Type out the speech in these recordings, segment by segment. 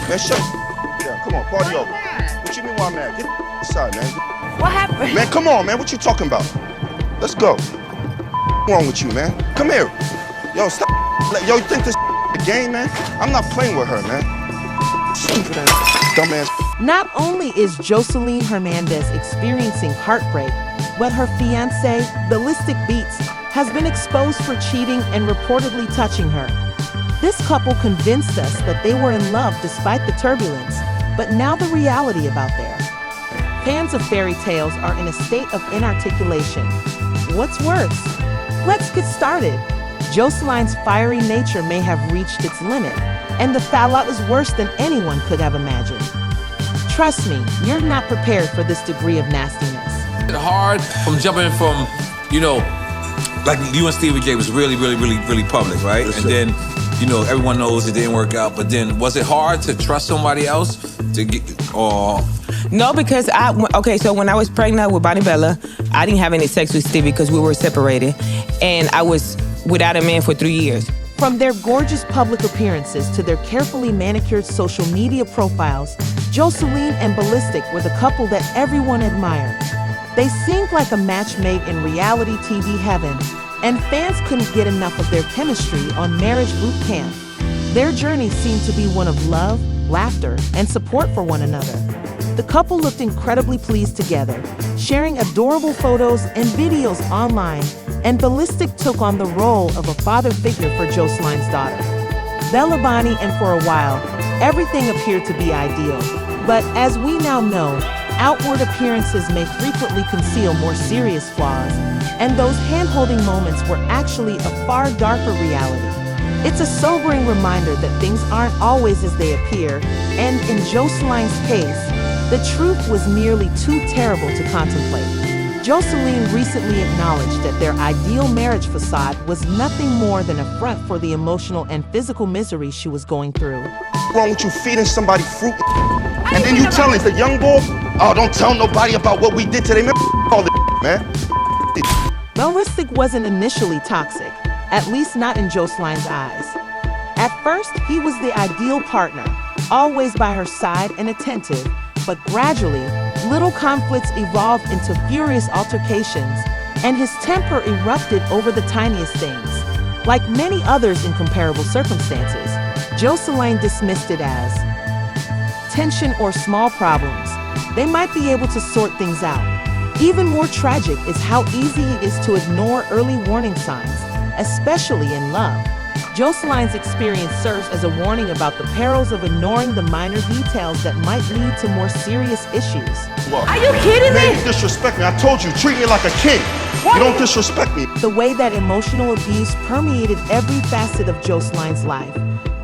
Man, shut down. Come on, party over. What you mean why I'm mad? Get inside, man. What happened? Man, come on, man. What you talking about? Let's go. What's wrong with you, man? Come here. Yo, stop. Yo, you think this a game, man? I'm not playing with her, man. Stupid ass, dumbass. Not only is Joseline Hernandez experiencing heartbreak, but her fiancé, Ballistic Beats, has been exposed for cheating and reportedly touching her. This couple convinced us that they were in love despite the turbulence, but now the reality about theirs. Fans of fairy tales are in a state of inarticulation. What's worse? Let's get started. Joseline's fiery nature may have reached its limit, and the fallout is worse than anyone could have imagined. Trust me, you're not prepared for this degree of nastiness. It's hard from jumping from, you know, like you and Stevie J was really public, right? Yes, and sir. then, you know, everyone knows it didn't work out, but then was it hard to trust somebody else to get, or? No, because so when I was pregnant with Bonnie Bella, I didn't have any sex with Stevie because we were separated, and I was without a man for 3 years. From their gorgeous public appearances to their carefully manicured social media profiles, Joseline and Ballistic were the couple that everyone admired. They seemed like a match made in reality TV heaven, and fans couldn't get enough of their chemistry on Marriage Boot Camp. Their journey seemed to be one of love, laughter, and support for one another. The couple looked incredibly pleased together, sharing adorable photos and videos online, and Ballistic took on the role of a father figure for Joseline's daughter, Bella Bonnie, and for a while, everything appeared to be ideal. But as we now know, outward appearances may frequently conceal more serious flaws, and those hand-holding moments were actually a far darker reality. It's a sobering reminder that things aren't always as they appear, and in Joseline's case, the truth was nearly too terrible to contemplate. Joseline recently acknowledged that their ideal marriage facade was nothing more than a front for the emotional and physical misery she was going through. What's wrong with you feeding somebody fruit? And then you telling the young boy, oh, don't tell nobody about what we did today, man. All this, man. Ballistic wasn't initially toxic, at least not in Joseline's eyes. At first, he was the ideal partner, always by her side and attentive, but gradually, little conflicts evolved into furious altercations, and his temper erupted over the tiniest things. Like many others in comparable circumstances, Joseline dismissed it as tension or small problems. They might be able to sort things out. Even more tragic is how easy it is to ignore early warning signs, especially in love. Joseline's experience serves as a warning about the perils of ignoring the minor details that might lead to more serious issues. Look, Are you kidding me? man, you disrespect me. I told you, treat me like a king. You don't disrespect me. The way that emotional abuse permeated every facet of Joseline's life.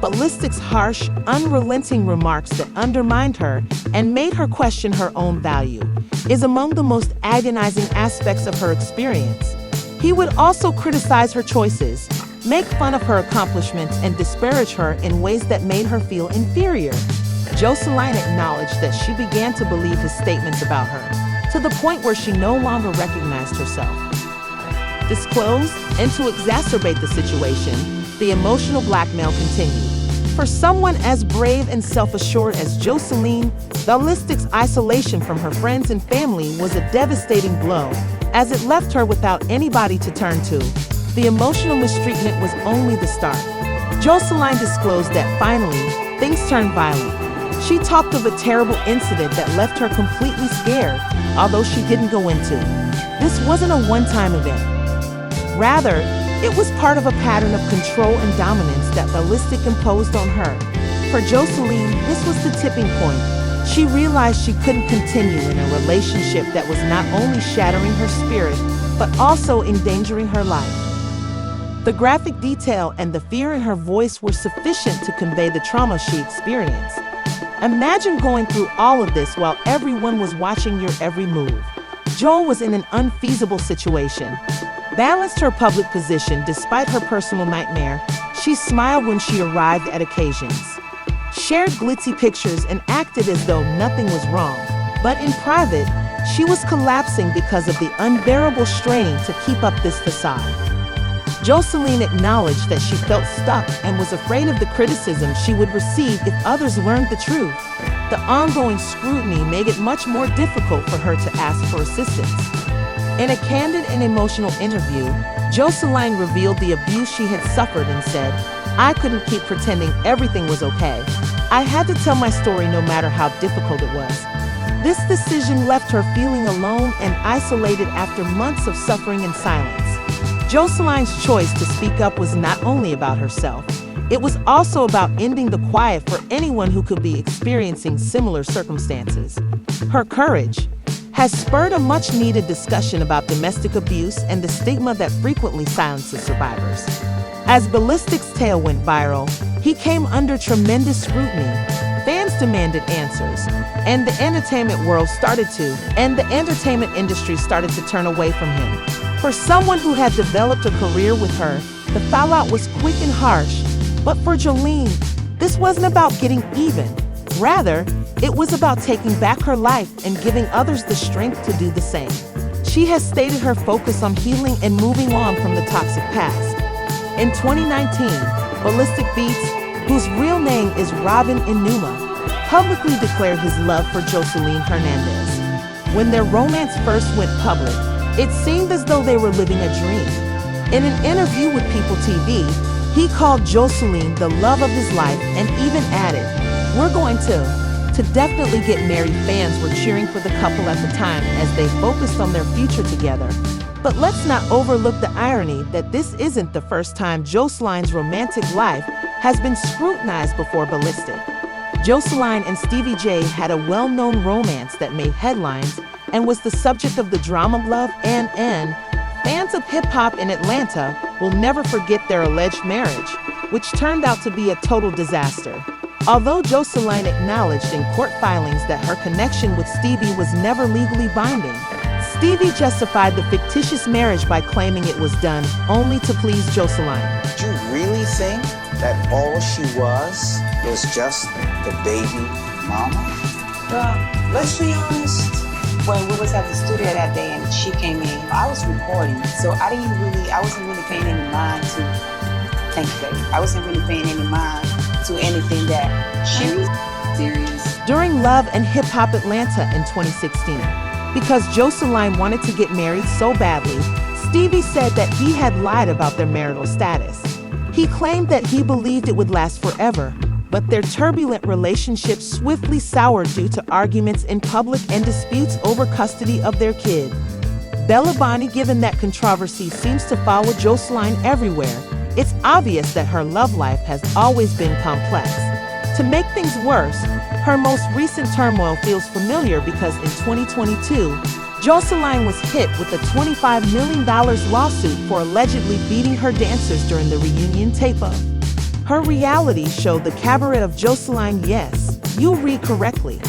Ballistic's harsh, unrelenting remarks that undermined her and made her question her own value is among the most agonizing aspects of her experience. He would also criticize her choices, make fun of her accomplishments, and disparage her in ways that made her feel inferior. Joseline acknowledged that she began to believe his statements about her, to the point where she no longer recognized herself. Disclosed, and to exacerbate the situation, the emotional blackmail continued. For someone as brave and self-assured as Joseline, Ballistic's isolation from her friends and family was a devastating blow, as it left her without anybody to turn to. The emotional mistreatment was only the start. Joseline disclosed that finally, things turned violent. She talked of a terrible incident that left her completely scared, although she didn't go into. This wasn't a one-time event. Rather, it was part of a pattern of control and dominance that Ballistic imposed on her. For Joseline, this was the tipping point. She realized she couldn't continue in a relationship that was not only shattering her spirit, but also endangering her life. The graphic detail and the fear in her voice were sufficient to convey the trauma she experienced. Imagine going through all of this while everyone was watching your every move. Joel was in an unfeasible situation. Balanced her public position despite her personal nightmare, she smiled when she arrived at occasions, shared glitzy pictures, and acted as though nothing was wrong. But in private, she was collapsing because of the unbearable strain to keep up this facade. Joseline acknowledged that she felt stuck and was afraid of the criticism she would receive if others learned the truth. The ongoing scrutiny made it much more difficult for her to ask for assistance. In a candid and emotional interview, Joseline revealed the abuse she had suffered and said, "I couldn't keep pretending everything was okay. I had to tell my story no matter how difficult it was." This decision left her feeling alone and isolated after months of suffering in silence. Joseline's choice to speak up was not only about herself, it was also about ending the quiet for anyone who could be experiencing similar circumstances. Her courage has spurred a much-needed discussion about domestic abuse and the stigma that frequently silences survivors. As Ballistic's tale went viral, he came under tremendous scrutiny. Fans demanded answers, and the entertainment industry started to turn away from him. For someone who had developed a career with her, the fallout was quick and harsh. But for Jolene, this wasn't about getting even. Rather, it was about taking back her life and giving others the strength to do the same. She has stated her focus on healing and moving on from the toxic past. In 2019, Ballistic Beats, whose real name is Robin Enuma, publicly declared his love for Joseline Hernandez. When their romance first went public, it seemed as though they were living a dream. In an interview with People TV, he called Joseline the love of his life and even added, "We're going to definitely get married." Fans were cheering for the couple at the time as they focused on their future together. But let's not overlook the irony that this isn't the first time Joseline's romantic life has been scrutinized before Ballistic. Joseline and Stevie J had a well-known romance that made headlines and was the subject of the drama Love and N. Fans of hip-hop in Atlanta will never forget their alleged marriage, which turned out to be a total disaster. Although Joseline acknowledged in court filings that her connection with Stevie was never legally binding, Stevie justified the fictitious marriage by claiming it was done only to please Joseline. Do you really think that all she was just the baby mama? Well, let's be honest. When we was at the studio that day and she came in, I was recording, so I wasn't really paying any mind to, thank you, baby. I wasn't really paying any mind to anything that she was serious. During Love and Hip Hop Atlanta in 2016, because Joseline wanted to get married so badly, Stevie said that he had lied about their marital status. He claimed that he believed it would last forever, but their turbulent relationship swiftly soured due to arguments in public and disputes over custody of their kid. Bella Bonnie, given that controversy seems to follow Joseline everywhere, it's obvious that her love life has always been complex. To make things worse, her most recent turmoil feels familiar because in 2022, Joseline was hit with a $25 million lawsuit for allegedly beating her dancers during the reunion tape-up. Her reality show, The Cabaret of Joseline, yes, you read correctly.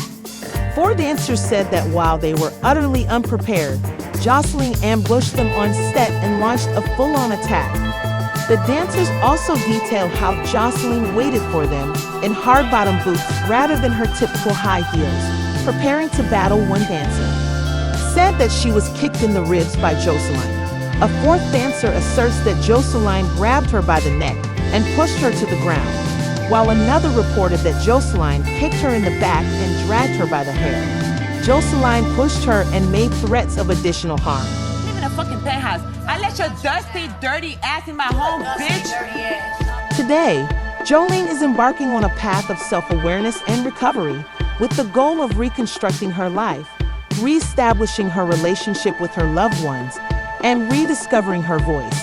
4 dancers said that while they were utterly unprepared, Joseline ambushed them on set and launched a full-on attack. The dancers also detailed how Joseline waited for them in hard-bottom boots rather than her typical high heels, preparing to battle one dancer. Said that she was kicked in the ribs by Joseline. A 4th dancer asserts that Joseline grabbed her by the neck and pushed her to the ground, while another reported that Joseline kicked her in the back and dragged her by the hair. Joseline pushed her and made threats of additional harm. Live in a fucking penthouse. I let your dusty, dirty ass in my home, bitch. Today, Jolene is embarking on a path of self-awareness and recovery with the goal of reconstructing her life, reestablishing her relationship with her loved ones, and rediscovering her voice.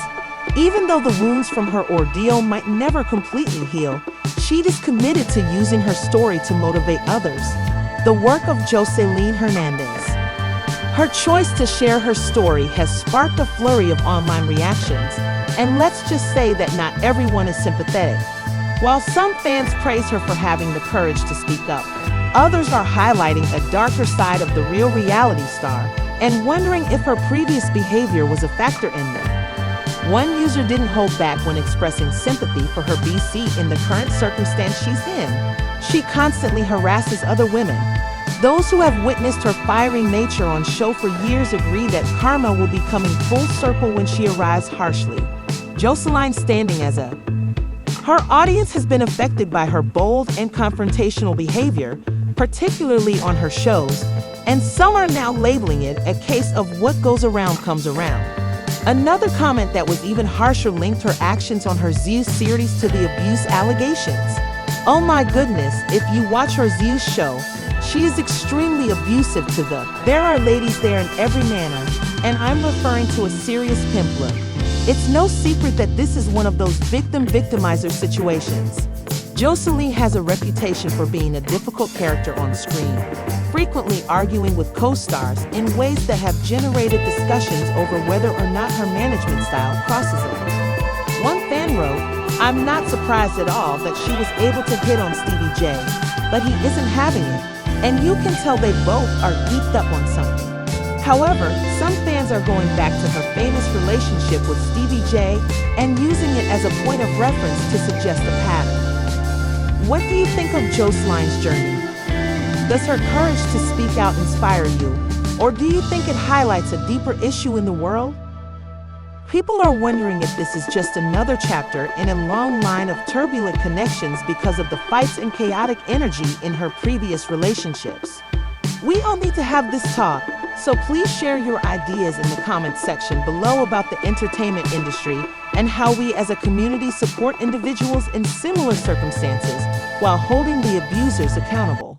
Even though the wounds from her ordeal might never completely heal, she is committed to using her story to motivate others. The work of Joseline Hernandez. Her choice to share her story has sparked a flurry of online reactions, and let's just say that not everyone is sympathetic. While some fans praise her for having the courage to speak up, others are highlighting a darker side of the real reality star and wondering if her previous behavior was a factor in them. One user didn't hold back when expressing sympathy for her BC in the current circumstance she's in. She constantly harasses other women. Those who have witnessed her fiery nature on show for years agree that karma will be coming full circle when she arrives harshly. Joseline standing as a. Her audience has been affected by her bold and confrontational behavior, particularly on her shows, and some are now labeling it a case of what goes around comes around. Another comment that was even harsher linked her actions on her Zeus series to the abuse allegations. Oh my goodness, if you watch her Zeus show, she is extremely abusive to the. There are ladies there in every manner, and I'm referring to a serious pimp look. It's no secret that this is one of those victimizer situations. Joseline has a reputation for being a difficult character on screen, frequently arguing with co-stars in ways that have generated discussions over whether or not her management style crosses it. One fan wrote, "I'm not surprised at all that she was able to hit on Stevie J, but he isn't having it, and you can tell they both are geeked up on something." However, some fans are going back to her famous relationship with Stevie J and using it as a point of reference to suggest a pattern. What do you think of Joseline's journey? Does her courage to speak out inspire you, or do you think it highlights a deeper issue in the world? People are wondering if this is just another chapter in a long line of turbulent connections because of the fights and chaotic energy in her previous relationships. We all need to have this talk, so please share your ideas in the comments section below about the entertainment industry and how we as a community support individuals in similar circumstances while holding the abusers accountable.